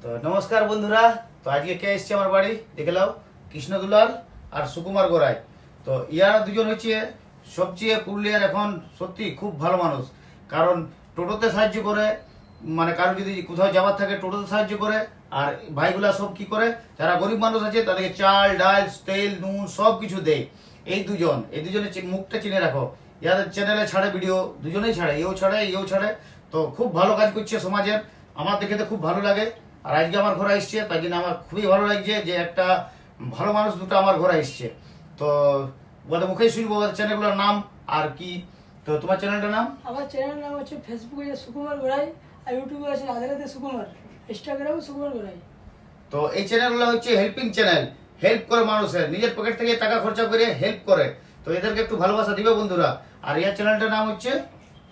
তো নমস্কার বন্ধুরা। তো আজকে কে এসছে আমার বাড়ি দেখে নাও, কৃষ্ণ দুলাল আর সুকুমার গোড়াই। তো ইয়ারা দুজন হচ্ছে সবচেয়ে পুরুলিয়ার এখন সত্যি খুব ভালো মানুষ। কারণ টোটোতে সাহায্য করে, মানে কারো যদি কোথাও যাওয়ার থাকে টোটোতে সাহায্য করে। আর ভাইগুলা সব কি করে, যারা গরিব মানুষ আছে তাদেরকে চাল ডাল তেল নুন সব কিছু দেয়। এই দুজনের মুখটা চিনে রাখো। ইয়াদের চ্যানেলে ছাড়ে ভিডিও, দুজনেই ছাড়ে, এও ছাড়ে। তো খুব ভালো কাজ করছে সমাজের, আমার দেখে তো খুব ভালো লাগে। আর আজকে আমার ঘরে এসছে, তাই জন্য আমার খুবই ভালো লাগছে যে একটা ভালো মানুষ দুটো আমার ঘরে এসছে। তো ওদের মুখেই শুনবো ওদের চ্যানেলগুলোর নাম আর কি। তো তোমার চ্যানেলটার নাম? আমার চ্যানেলের নাম হচ্ছে ফেসবুকে যে সুকুমার গোড়াই, আর ইউটিউবে আছে রাধে সুকুমার, ইনস্টাগ্রামে সুকুমার গোড়াই। তো এই চ্যানেলগুলো হচ্ছে হেল্পিং চ্যানেল, হেল্প করে মানুষের, নিজের পকেট থেকে টাকা খরচা করে হেল্প করে। তো এদেরকে একটু ভালোবাসা দিবে বন্ধুরা। আর এই চ্যানেলটার নাম হচ্ছে,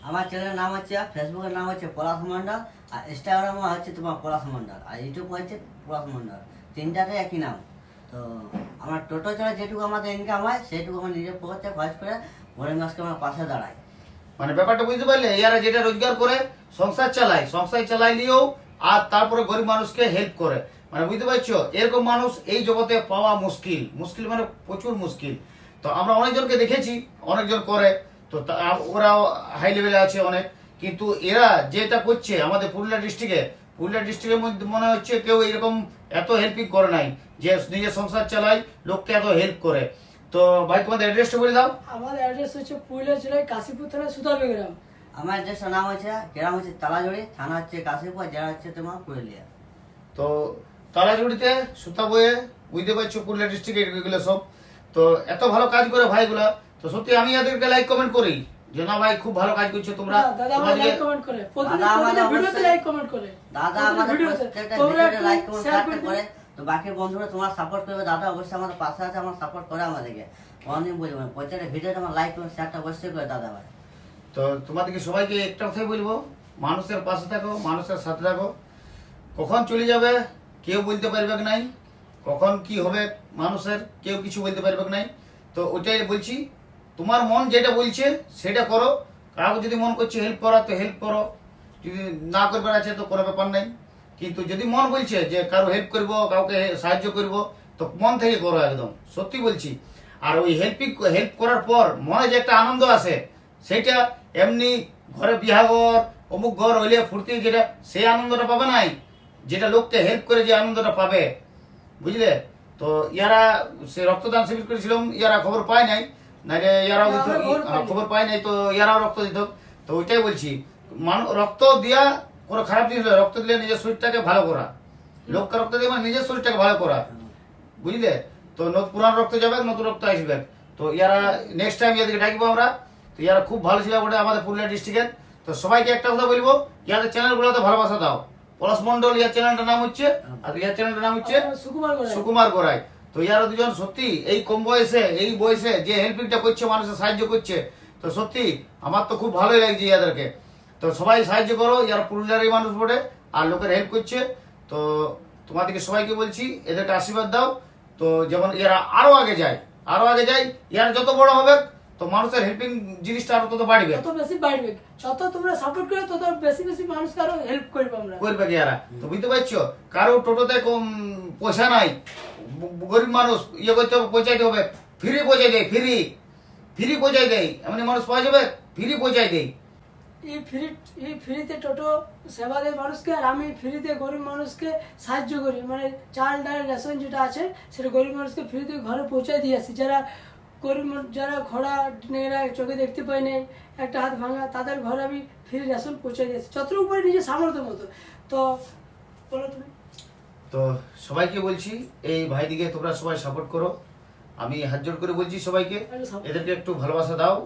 আমার চ্যানেলের নাম হচ্ছে, ফেসবুকের নাম হচ্ছে পলাশ মন্ডল, আর ইনস্টাগ্রামে হচ্ছে তোমার পলাশ মন্ডল, আর ইউটিউব হচ্ছে পলাশ মন্ডল, তিনটাতে একই নাম। তো আমার টোটো ছাড়া যেটুকু আমাদের ইনকাম হয় সেটুকু আমার নিজের পকেটে খরচ করে গরিব মাসকে আমার পাশে দাঁড়ায়। মানে ব্যাপারটা বুঝতে পারলে, এরা যেটা রোজগার করে সংসার চালাইলেও আর তারপরে গরিব মানুষকে হেল্প করে। মানে বুঝতে পারছো, এরকম মানুষ এই জগতে পাওয়া মুশকিল, মানে প্রচুর মুশকিল। তো আমরা অনেকজনকে দেখেছি, অনেকজন করে। তো ওরাও হাই লেভেলে আছে অনেক, কিন্তু এরা যেটা করছে আমাদের পুরুলিয়া ডিস্ট্রিক্টের মধ্যে মনে হচ্ছে কেউ এরকম এত হেল্পিং করে নাই, যে নিজের সংসার চালায়, লোককে এত হেল্প করে। তো ভাই তোমাদের অ্যাড্রেসটা বলে দাও। আমাদের অ্যাড্রেস হচ্ছে পুরুলিয়া জেলায় কাশীপুর থানা সুতারবে গ্রাম। আমার অ্যাড্রেসটার নাম হচ্ছে, গ্রাম হচ্ছে তালাজড়ি, থানা হচ্ছে কাশীপুর, জেলা হচ্ছে তোমার পুরুলিয়া। তো তালাজুড়িতে সুতা বয়ে, বুঝতে পারছো পুরুলিয়া ডিস্ট্রিক্ট এগুলো সব। তো এত ভালো কাজ করে ভাইগুলা। তো সত্যি আমি এদেরকে লাইক কমেন্ট করি যে না ভাই খুব ভালো কাজ করছো তোমরা। দাদা আমার লাইক কমেন্ট করে, প্রতিদিন ভিডিওতে লাইক কমেন্ট করে। দাদা আমাদের প্রত্যেকটা ভিডিওতে লাইক কমেন্ট করে। তো বাকি বন্ধুরা তোমার সাপোর্ট করবে, দাদা অবশ্যই আমাদের পাশে আছে, আমার সাপোর্ট করে আমাদেরকে অনেক বলবো, প্রত্যেকটা ভিডিওতে আমার লাইক কমেন্ট শেয়ারটা অবশ্যই করে দাদা ভাই। তো তোমাদেরকে সবাইকে একটা কথাই বলবো, মানুষের পাশে থাকো, মানুষের সাথে থাকো। কখন চলে যাবে কেউ বলতে পারবে নাই, কখন কি হবে মানুষের কেউ কিছু বলতে পারবে নাই। তো ওইটাই বলছি, তোমার মন যেটা বলছে সেটা করো। কাউকে যদি মন করছে হেল্প করা তো হেল্প করো, যদি না করবার আছে তো কোনো ব্যাপার নাই। কিন্তু যদি মন বলছে যে কারো হেল্প করব, কাউকে সাহায্য করব, তো মন থেকে করো একদম, সত্যি বলছি। আর ওই হেল্প করার পর মনে যে একটা আনন্দ আসে, সেটা এমনি ঘরে বিহাঘর অমুক ঘর হইলে ফুর্তি যেটা, সেই আনন্দটা পাবে নাই, যেটা লোককে হেল্প করে যে আনন্দটা পাবে, বুঝলে। তো ইয়ারা সে রক্তদান শিবির করেছিলাম, ইয়ারা খবর পায় নাই, নাইলে ইয়ারাও দিত, খবর পায় নাই, তো ইয়ারাও রক্ত দিত। তো ওইটাই বলছি, রক্ত দিয়া কোনো খারাপ জিনিস নয়, রক্ত দিলে নিজের শরীরটাকে ভালো করা, লোককে রক্ত দিয়ে মানে নিজের শরীরটাকে ভালো করা, বুঝলে। তো পুরান রক্ত যাবে, নতুন রক্ত আসবে। তো ইয়ারা নেক্সট টাইম ইয়াদেরকে ডাকবো আমরা। তো ইয়ারা খুব ভালো ছিল বটে আমাদের পুরুলিয়া ডিস্ট্রিক্টের। তো সবাইকে একটা কথা বলবো, ইয়াদের চ্যানেলগুলোতে ভালোবাসা দাও। পলাশ মন্ডল ইয়ার চ্যানেলটার নাম হচ্ছে, আর ইয়ার চ্যানেলটার নাম হচ্ছে সুকুমার গোড়াই। তো ইয়ারা দুজন সত্যি এই কম বয়সে, এই বয়সে যে হেল্পিংটা করছে, মানুষের সাহায্য করছে, তো সত্যি আমার তো খুব ভালোই লাগছে ইয়াদেরকে। তো সবাই সাহায্য করো, ইয়ারা পুরুলিয়ারই মানুষ বটে আর লোকের হেল্প করছে। তো তোমাদেরকে সবাইকে বলছি এদেরকে আশীর্বাদ দাও। তো যেমন এরা আরো আগে যায়, ইয়ার যত বড় হবে তো মানুষের হেল্পিং জিনিসটা আরো তত বাড়বে, তত বেশি বাড়বে। যত তোমরা সাপোর্ট করে তত বেশি মানুষকে আরো হেল্প করবে আমরা, করবে কি এরা। তো বুঝতে পারছো, কারো টোটোতে কম পয়সা নাই, গরিব মানুষ ইয়ে করতে হবে, পৌঁছাইতে হবে, ফ্রি পৌঁছাই দেয়, ফ্রি পৌঁছাই দেয়, এমনি মানুষ পাওয়া যাবে, ফ্রি পৌঁছাই দেয়। এই ফ্রিতে টোটো সেবা দেয় মানুষকে, আর আমি ফ্রিতে গরিব মানুষকে সাহায্য করি। মানে চাল ডাল রেশন যেটা আছে সেটা গরিব মানুষকে ফ্রিতে ঘরে পৌঁছায় দিয়ে আসি। যারা গরিব, যারা ঘোড়া নেড়া চোখে দেখতে পায় না, একটা হাত ভাঙা, তাদের ঘরে আমি ফ্রি রেশন পৌঁছে দিয়ে আসি যতটুকু উপরে নিজের সামর্থ্য মতো। তো বলো তুমি। তো সবাইকে বলছি এই ভাইদিকে তোমরা সবাই সাপোর্ট করো, আমি হাত জোড় করে বলছি সবাইকে, এদেরকে একটু ভালোবাসা দাও।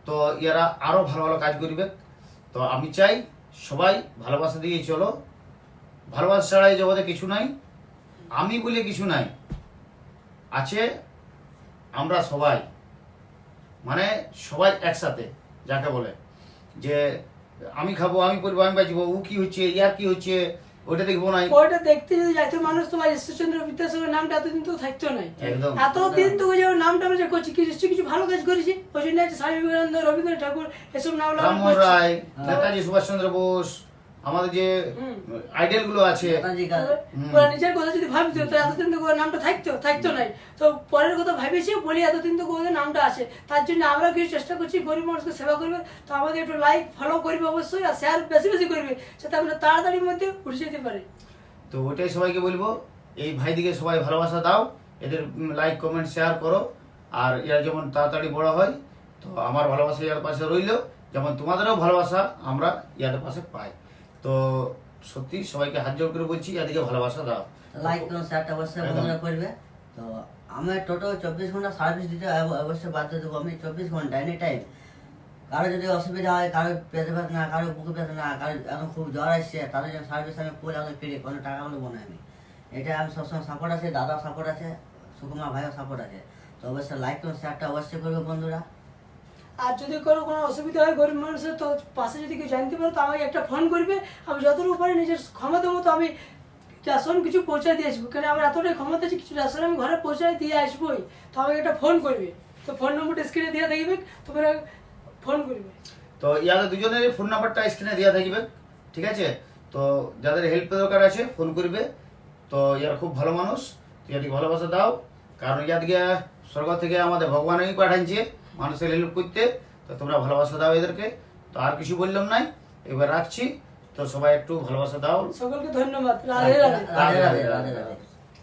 তো এরা আরো ভালো ভালো কাজ করবে। তো আমি চাই সবাই ভালোবাসা দিয়েই চলো, ভালোবাসা ছাড়াই জগতে কিছু নাই, আমি বলে কিছু নাই, আছে আমরা সবাই, মানে সবাই একসাথে, যাকে বলে যে আমি খাবো, আমি পড়বো, আমি বাঁচবো, ও কি হচ্ছে, ইয়ার কি হচ্ছে, ওইটা দেখবো নাই, ওইটা দেখতে যদি যাইতো মানুষ, তোমার ঈশ্বরচন্দ্র বিদ্যাসাগরের নামটা এতদিন তো থাকতো নাই, এতদিন তো ওই যে নামটা আমরা যে করছি, নিশ্চয়ই কিছু ভালো কাজ করেছি। ওই জন্য স্বামী বিবেকানন্দ, রবীন্দ্রনাথ ঠাকুর এসব নাম রামমোহন রায়, নেতাজি সুভাষচন্দ্র বোস, আমাদের যে আইডল গুলো আছে, নেতাজি গাছ। ওরা নিজের কথা যদি ভাবতো তো এতদিন তো ওর নামটা থাকতো নাই। তো পরের কথা ভেবেছি বলি এতদিন তো ওদের নামটা আছে, তার জন্য আমরা কিছু চেষ্টা করছি গরিব মানুষকে সেবা করবে। তো আমাদের একটু লাইক ফলো করবে অবশ্যই, আর শেয়ার বেশি বেশি করবে, যাতে আমরা তাড়াতাড়ির মধ্যে উঠে যেতে পারি। তো ওটাই সবাইকে বলবো, এই ভাইদিকে সবাই ভালোবাসা দাও, এদের লাইক কমেন্ট শেয়ার করো, আর এরা যেমন তাড়াতাড়ি বড় হয়, তো আমার ভালোবাসা ইয়ার পাশে রইলো, যেমন তোমাদেরও ভালোবাসা আমরা ইয়াদের পাশে পাই। তো সত্যি সবাইকে হাত জোর করে বলছি, এদিকে ভালোবাসা দাও। লাইক করুন, শেয়ারটা অবশ্যই একদম। বন্ধুরা করবে। তো আমি টোটাল 24 ঘন্টা সার্ভিস দিতে অবশ্যই বাধ্য দেবো। আমি 24 ঘন্টা এনি টাইম। কারো যদি অসুবিধা হয়, কারো পেটে ব্যথা, কারো বুকে ব্যথা, কারো এখন খুব জ্বর আসছে, তাদের জন্য সার্ভিস আমি পুরো একদম ফ্রি, কোনো টাকা নেবো না আমি। এটা আমি সবসময় সাপোর্ট আছে, দাদা সাপোর্ট আছে, সুকুমার ভাইও সাপোর্ট আছে। তো অবশ্যই লাইক করুন, শেয়ারটা অবশ্যই করবে বন্ধুরা। আর যদি কোনো অসুবিধা হয় গরিব মানুষের, তো পাশে যদি কেউ জানতে পারো তো আমাকে একটা ফোন করবে। আমি যতটুকু পারি নিজের ক্ষমতা মতো আমি রেশন কিছু পৌঁছায় দিয়ে আসবো, কারণ আমার এতটাই ক্ষমতা আছে, কিছু রেশন আমি ঘরে পৌঁছায় দিয়ে আসবোই। তো আমাকে একটা ফোন করবে, তো ফোন নম্বরটা স্ক্রিনে দিয়ে থাকবে, তোমরা ফোন করবে। তো ইয়াদের দুজনের ফোন নাম্বারটা স্ক্রিনে দেওয়া থাকবে, ঠিক আছে? তো যাদের হেল্প দরকার আছে ফোন করবে। তো ইয়ার খুব ভালো মানুষ, ইয়াদিকে ভালোবাসা দাও, কারণ ইয়াদিকে স্বর্গ থেকে আমাদের ভগবানই পাঠাইছে মানুষের হেল্প করতে। তো তোমরা ভালোবাসা দাও এদেরকে। তো আর কিছু বললাম নাই, এবার রাখছি। তো সবাই একটু ভালোবাসা দাও। সকলকে ধন্যবাদ। রাধে রাধে। রাধে রাধে রাধে রাধে।